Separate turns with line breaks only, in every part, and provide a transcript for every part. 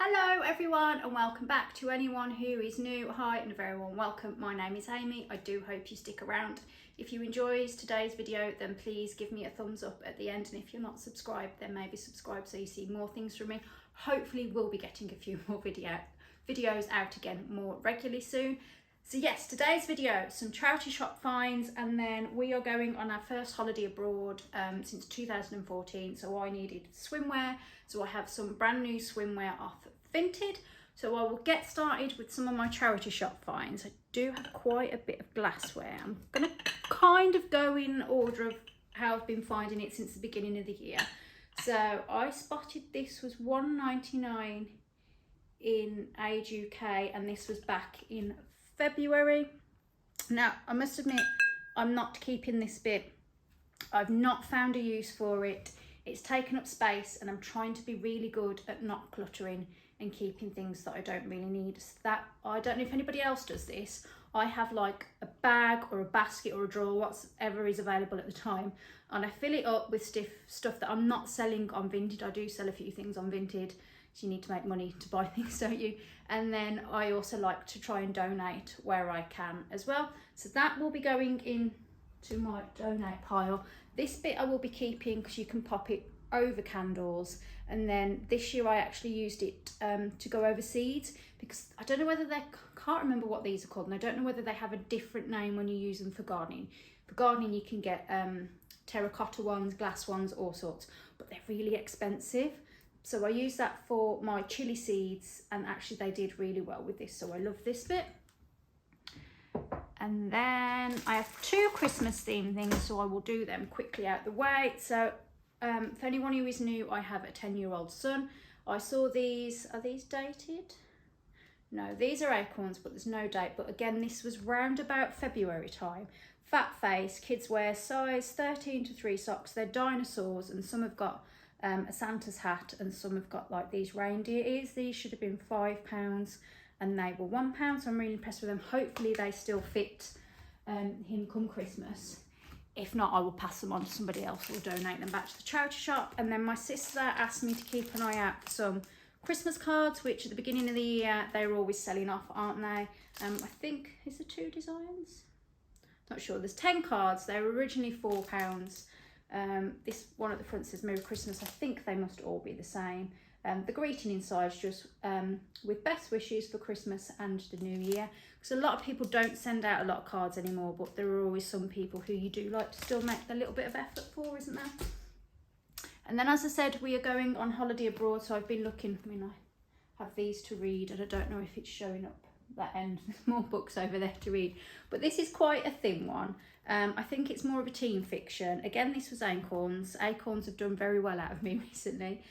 Hello everyone and welcome back. To anyone who is new, hi and a very warm welcome. My name is Amy. I do hope you stick around. If you enjoyed today's video, then please give me a thumbs up at the end, and if you're not subscribed, then maybe subscribe so you see more things from me. Hopefully we'll be getting a few more videos out again more regularly soon. So yes, today's video, some charity shop finds, and then we are going on our first holiday abroad since 2014. So I needed swimwear, so I have some brand new swimwear off Vinted. So I will get started with some of my charity shop finds. I do have quite a bit of glassware. I'm gonna kind of go in order of how I've been finding it since the beginning of the year. So I spotted this was £1.99 in Age UK, and this was back in February. Now I must admit, I'm not keeping this bit. I've not found a use for it. It's taken up space, and I'm trying to be really good at not cluttering and keeping things that I don't really need. So that, I don't know if anybody else does this. I have like a bag or a basket or a drawer, whatever is available at the time, and I fill it up with stuff that I'm not selling on Vinted. I do sell a few things on Vinted. You need to make money to buy things, don't you? And then I also like to try and donate where I can as well. So that will be going into my donate pile. This bit I will be keeping because you can pop it over candles. And then this year I actually used it to go over seeds, because I don't know whether can't remember what these are called, and I don't know whether they have a different name when you use them for gardening. For gardening you can get terracotta ones, glass ones, all sorts, but they're really expensive. So I used that for my chili seeds, and actually they did really well with this, so I love this bit. And then I have two Christmas themed things, so I will do them quickly out the way. So for anyone who is new, I have a 10-year-old son. I saw these, are these dated? No, these are acorns, but there's no date. But again, this was round about February time. Fat face, kids wear size 13 to 3 socks. They're dinosaurs, and some have got a Santa's hat, and some have got like these reindeer ears. These should have been £5 and they were £1, so I'm really impressed with them. Hopefully they still fit him come Christmas. If not, I will pass them on to somebody else or donate them back to the charity shop. And then my sister asked me to keep an eye out for some Christmas cards, which at the beginning of the year they're always selling off, aren't they? I think, is there 2 designs? Not sure. There's 10 cards. They were originally £4. This one at the front says Merry Christmas. I think they must all be the same. The greeting inside is just with best wishes for Christmas and the new year, because a lot of people don't send out a lot of cards anymore, but there are always some people who you do like to still make a little bit of effort for, isn't there? And then, as I said, we are going on holiday abroad, so I've been looking. I mean, I have these to read, and I don't know if it's showing up that end. There's more books over there to read, but this is quite a thin one. I think it's more of a teen fiction. Again, this was acorns. Acorns have done very well out of me recently.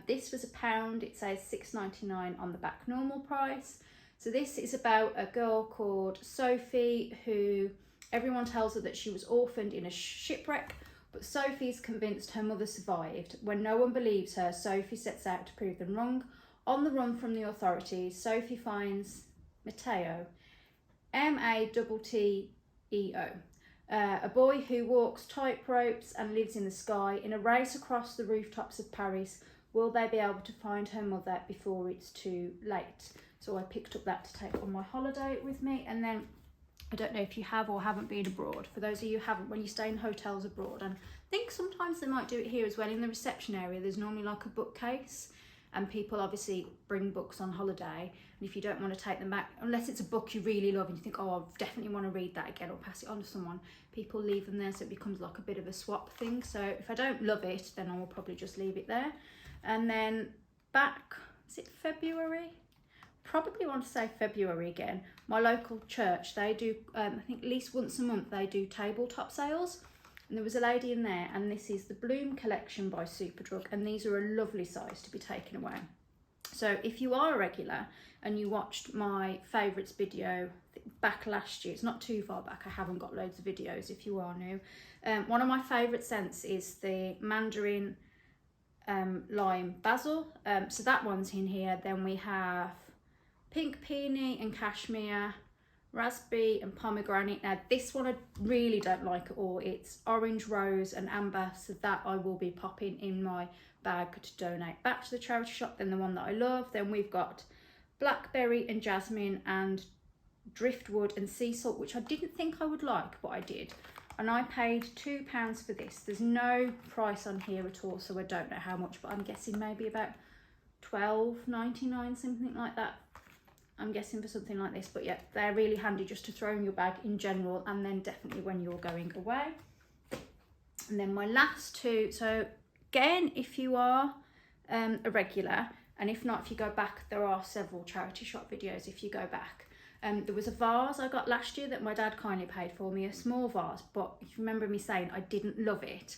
This was £1. It says £6.99 on the back, normal price. So this is about a girl called Sophie, who everyone tells her that she was orphaned in a shipwreck, but Sophie's convinced her mother survived. When no one believes her, Sophie sets out to prove them wrong. On the run from the authorities, Sophie finds Matteo, Matteo, a boy who walks tight ropes and lives in the sky. In a race across the rooftops of Paris, will they be able to find her mother before it's too late? So I picked up that to take on my holiday with me. And then, I don't know if you have or haven't been abroad. For those of you who haven't, when you stay in hotels abroad, and I think sometimes they might do it here as well, in the reception area, there's normally like a bookcase, and people obviously bring books on holiday. And if you don't want to take them back, unless it's a book you really love and you think, oh, I definitely want to read that again or pass it on to someone, people leave them there, so it becomes like a bit of a swap thing. So if I don't love it, then I will probably just leave it there. And then back, is it February? Probably want to say February again. My local church, they do, I think at least once a month, they do tabletop sales. And there was a lady in there, and this is the Bloom collection by Superdrug, and these are a lovely size to be taken away. So if you are a regular and you watched my favourites video back last year, it's not too far back, I haven't got loads of videos if you are new. One of my favourite scents is the mandarin lime basil, so that one's in here. Then we have pink peony and cashmere, raspberry and pomegranate. Now this one I really don't like at all. It's orange, rose and amber, so that I will be popping in my bag to donate back to the charity shop. Then the one that I love, then we've got blackberry and jasmine and driftwood and sea salt, which I didn't think I would like, but I did, and I paid £2 for this. There's no price on here at all, so I don't know how much, but I'm guessing maybe about $12.99, something like that. I'm guessing for something like this, but yeah, they're really handy just to throw in your bag in general, and then definitely when you're going away. And then my last two, so again, if you are a regular, and if not, if you go back, there are several charity shop videos if you go back. There was a vase I got last year that my dad kindly paid for me, a small vase, but if you remember me saying I didn't love it,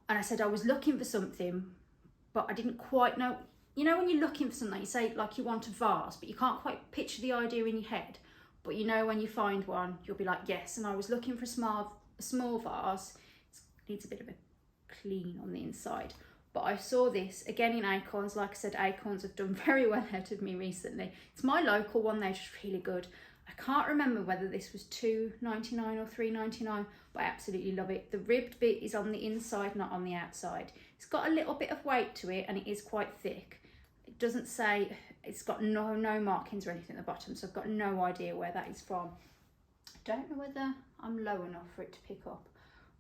and I said I was looking for something, but I didn't quite know. You know when you're looking for something, you say like you want a vase, but you can't quite picture the idea in your head. But you know when you find one, you'll be like, yes. And I was looking for a small vase. It needs a bit of a clean on the inside. But I saw this, again in Acorns. Like I said, Acorns have done very well out of me recently. It's my local one, they're just really good. I can't remember whether this was $2.99 or $3.99, but I absolutely love it. The ribbed bit is on the inside, not on the outside. It's got a little bit of weight to it and it is quite thick. It doesn't say, it's got no markings or anything at the bottom, so I've got no idea where that is from. I don't know whether I'm low enough for it to pick up,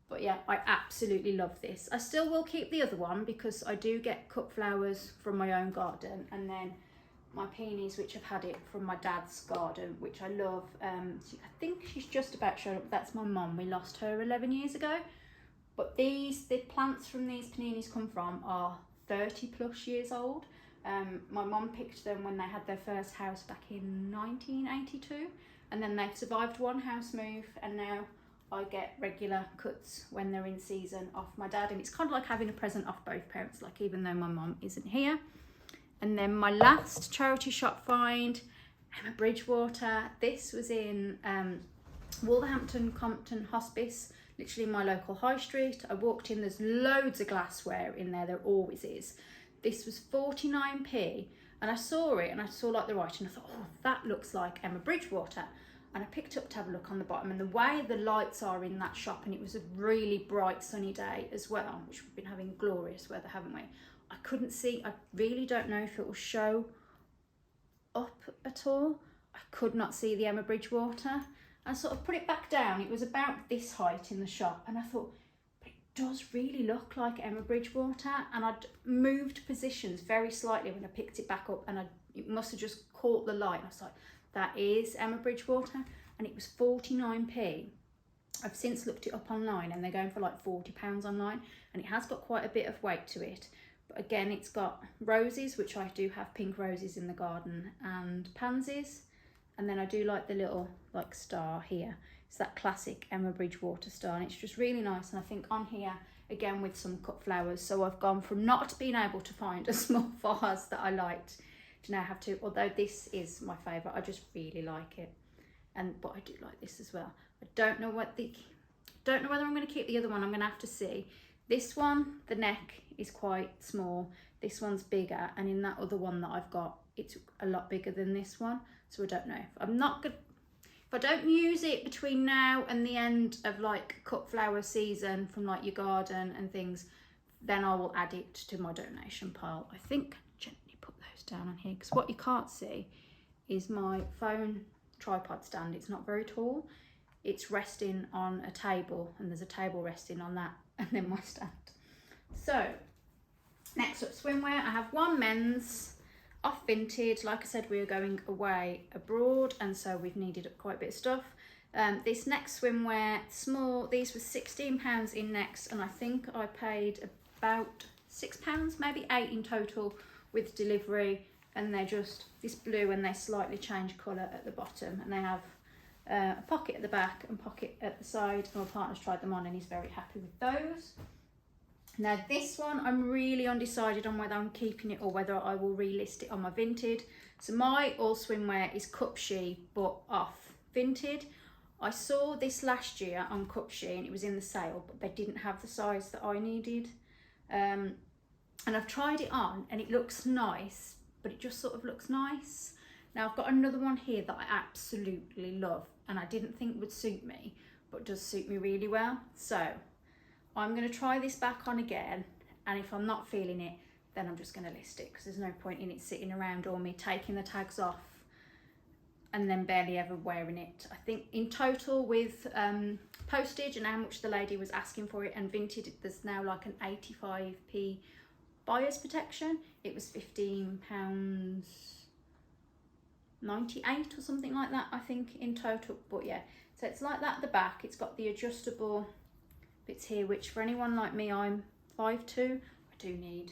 but yeah, I absolutely love this. I still will keep the other one because I do get cut flowers from my own garden, and then my peonies, which I've had it from my dad's garden, which I love. I think she's just about showing up. That's my mum. We lost her 11 years ago, but the plants from these peonies come from are 30 plus years old. My mum picked them when they had their first house back in 1982, and then they've survived one house move, and now I get regular cuts when they're in season off my dad, and it's kind of like having a present off both parents, like even though my mum isn't here. And then my last charity shop find, Aimee Bridgewater. This was in Wolverhampton Compton Hospice, literally my local high street. I walked in, there's loads of glassware in there, there always is. This was 49p, and I saw it and I saw like the writing. I thought, oh, that looks like Aimee Bridgewater. And I picked up to have a look on the bottom, and the way the lights are in that shop, and it was a really bright sunny day as well, which we've been having glorious weather, haven't we? I couldn't see, I really don't know if it will show up at all. I could not see the Aimee Bridgewater. I sort of put it back down. It was about this height in the shop, and I thought, does really look like Aimee Bridgewater, and I'd moved positions very slightly when I picked it back up, and it must have just caught the light. I was like, that is Aimee Bridgewater, and it was 49p. I've since looked it up online, and they're going for like £40 online, and it has got quite a bit of weight to it. But again, it's got roses, which I do have pink roses in the garden, and pansies, and then I do like the little like star here. It's that classic Aimee Bridgewater star, and it's just really nice. And I think on here, again with some cut flowers, so I've gone from not being able to find a small vase that I liked to now have two, although this is my favourite. I just really like it, but I do like this as well. I don't know whether I'm going to keep the other one. I'm going to have to see. This one, the neck is quite small, this one's bigger, and in that other one that I've got, it's a lot bigger than this one, so I don't know. If I don't use it between now and the end of like cut flower season from like your garden and things, then I will add it to my donation pile. I think gently put those down on here, because what you can't see is my phone tripod stand. It's not very tall. It's resting on a table, and there's a table resting on that, and then my stand. So next up, swimwear. I have one men's off Vinted. Like I said, we were going away abroad, and so we've needed quite a bit of stuff. This next swimwear, small, these were £16 in Next, and I think I paid about £6, maybe £8 in total with delivery. And they're just this blue, and they slightly change colour at the bottom, and they have a pocket at the back and pocket at the side. My partner's tried them on and he's very happy with those. Now this one, I'm really undecided on whether I'm keeping it or whether I will relist it on my Vinted. So my all swimwear is Cupshe, but off Vinted. I saw this last year on Cupshe and it was in the sale, but they didn't have the size that I needed. And I've tried it on and it looks nice, but it just sort of looks nice. Now I've got another one here that I absolutely love and I didn't think would suit me, but does suit me really well. So I'm going to try this back on again, and if I'm not feeling it, then I'm just going to list it, because there's no point in it sitting around or me taking the tags off and then barely ever wearing it. I think in total with postage and how much the lady was asking for it and Vinted, there's now like an 85p buyer's protection. It was £15.98 or something like that, I think, in total. But yeah, so it's like that at the back. It's got the adjustable bits here, which for anyone like me, I'm 5'2", I do need.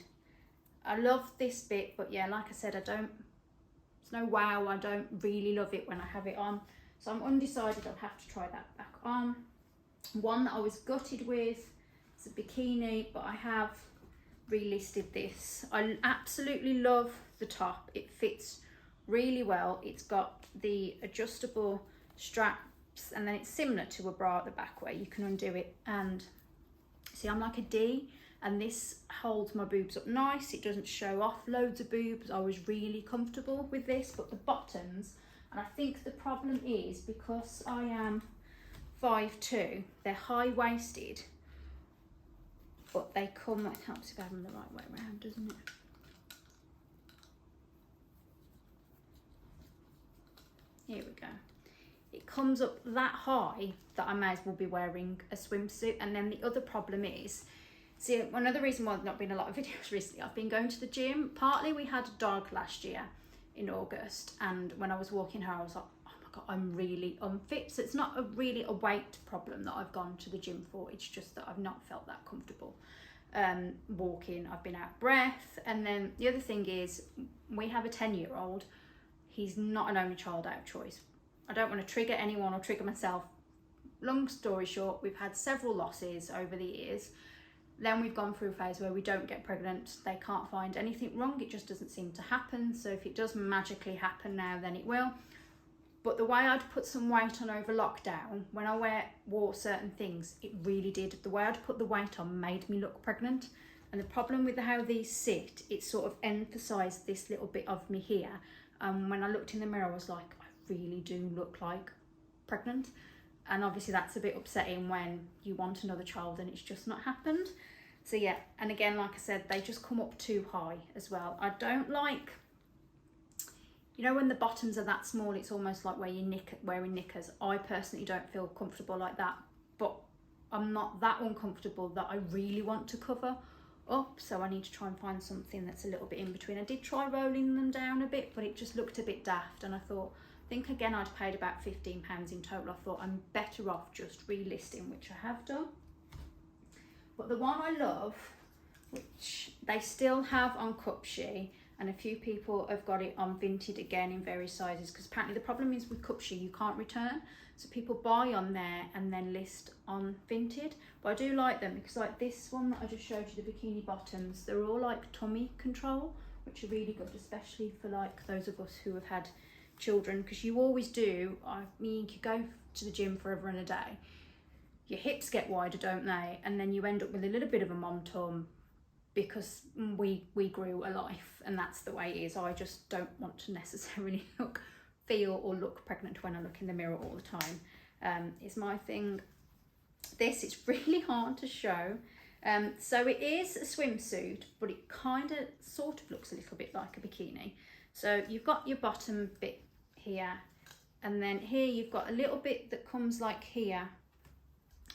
I love this bit, but yeah, like I said, it's no wow, I don't really love it when I have it on. So I'm undecided, I'll have to try that back on. One that I was gutted with is a bikini, but I have relisted this. I absolutely love the top. It fits really well. It's got the adjustable straps, and then it's similar to a bra at the back where you can undo it. And see, I'm like a D, and this holds my boobs up nice. It doesn't show off loads of boobs. I was really comfortable with this, but the bottoms, and I think the problem is because I am 5'2", they're high-waisted, but they come, it helps if I have them the right way around, doesn't it? Here we go. It comes up that high that I may as well be wearing a swimsuit. And then the other problem is, see, another reason why I've not been a lot of videos recently, I've been going to the gym. Partly we had a dog last year in August, and when I was walking her, I was like, oh my God, I'm really unfit. So it's not really a weight problem that I've gone to the gym for. It's just that I've not felt that comfortable walking. I've been out of breath. And then the other thing is, we have a 10-year-old. He's not an only child out of choice. I don't want to trigger anyone or trigger myself. Long story short, we've had several losses over the years. Then we've gone through a phase where we don't get pregnant. They can't find anything wrong. It just doesn't seem to happen. So if it does magically happen now, then it will. But the way I'd put some weight on over lockdown, when I wore certain things, it really did. The way I'd put the weight on made me look pregnant. And the problem with how these sit, it sort of emphasised this little bit of me here. When I looked in the mirror, I was like, I really do look like pregnant. And obviously that's a bit upsetting when you want another child and it's just not happened. So yeah, and again, like I said, they just come up too high as well. I don't like, you know, when the bottoms are that small, it's almost like wearing knickers. I personally don't feel comfortable like that, but I'm not that uncomfortable that I really want to cover up, so I need to try and find something that's a little bit in between. I did try rolling them down a bit, but it just looked a bit daft, and I think again I'd paid about £15 in total. I thought I'm better off just relisting, which I have done. But the one I love, which they still have on Cupshe, and a few people have got it on Vinted again in various sizes, because apparently the problem is with Cupshe you can't return, so people buy on there and then list on Vinted. But I do like them because, like this one that I just showed you, the bikini bottoms, they're all like tummy control, which are really good, especially for like those of us who have had children, because you always do. I mean, you go to the gym forever and a day, your hips get wider, don't they? And then you end up with a little bit of a mom tum, because we grew a life, and that's the way it is. I just don't want to necessarily feel or look pregnant when I look in the mirror all the time. It's my thing. This is really hard to show. So it is a swimsuit, but it kind of sort of looks a little bit like a bikini. So you've got your bottom bit here, and then here you've got a little bit that comes like here,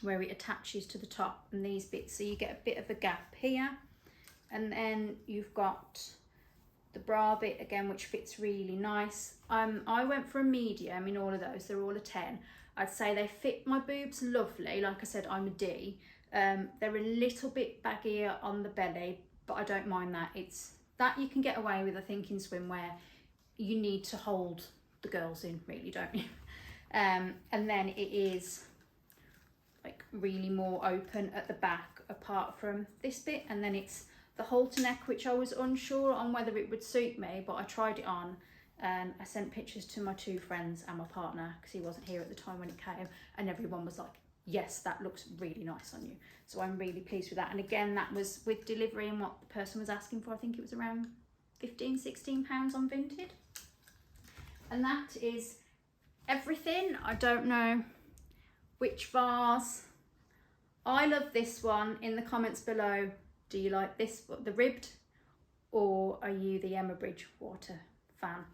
where it attaches to the top, and these bits, so you get a bit of a gap here. And then you've got the bra bit again, which fits really nice. I went for a medium in all of those. They're all a 10. I'd say they fit my boobs lovely. Like I said, I'm a D. They're a little bit baggier on the belly, but I don't mind that. It's that you can get away with, I think, in swimwear. You need to hold the girls in, really, don't you? And then it is like really more open at the back, apart from this bit, and then it's the halter neck, which I was unsure on whether it would suit me, but I tried it on, and I sent pictures to my 2 friends and my partner, because he wasn't here at the time when it came, and everyone was like, yes, that looks really nice on you. So I'm really pleased with that. And again, that was with delivery and what the person was asking for. I think it was around £15-16 on Vinted. And that is everything. I don't know which vase. I love this one. In the comments below, do you like this, the ribbed, or are you the Emma Bridgewater fan?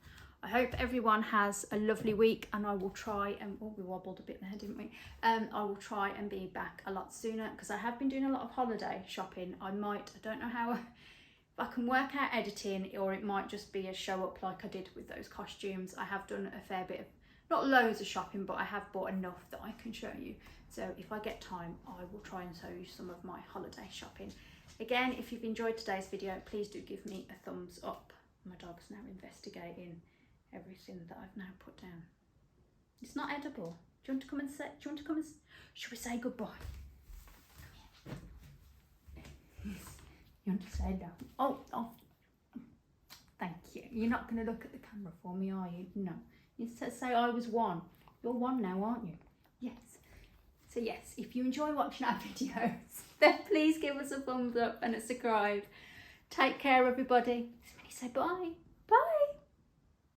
I hope everyone has a lovely week, and I will try and, oh, we wobbled a bit there, didn't we? I will try and be back a lot sooner, because I have been doing a lot of holiday shopping. I don't know how, if I can work out editing, or it might just be a show up like I did with those costumes. I have done a fair bit of, not loads of shopping, but I have bought enough that I can show you. So if I get time, I will try and show you some of my holiday shopping. Again, if you've enjoyed today's video, please do give me a thumbs up. My dog's now investigating everything that I've now put down. It's not edible. Do you want to come and say, should we say goodbye? You want to say that? Oh, thank you. You're not going to look at the camera for me, are you? No. You say I was one. You're one now, aren't you? Yes. So yes, if you enjoy watching our videos, then please give us a thumbs up and a subscribe. Take care, everybody. Somebody say bye.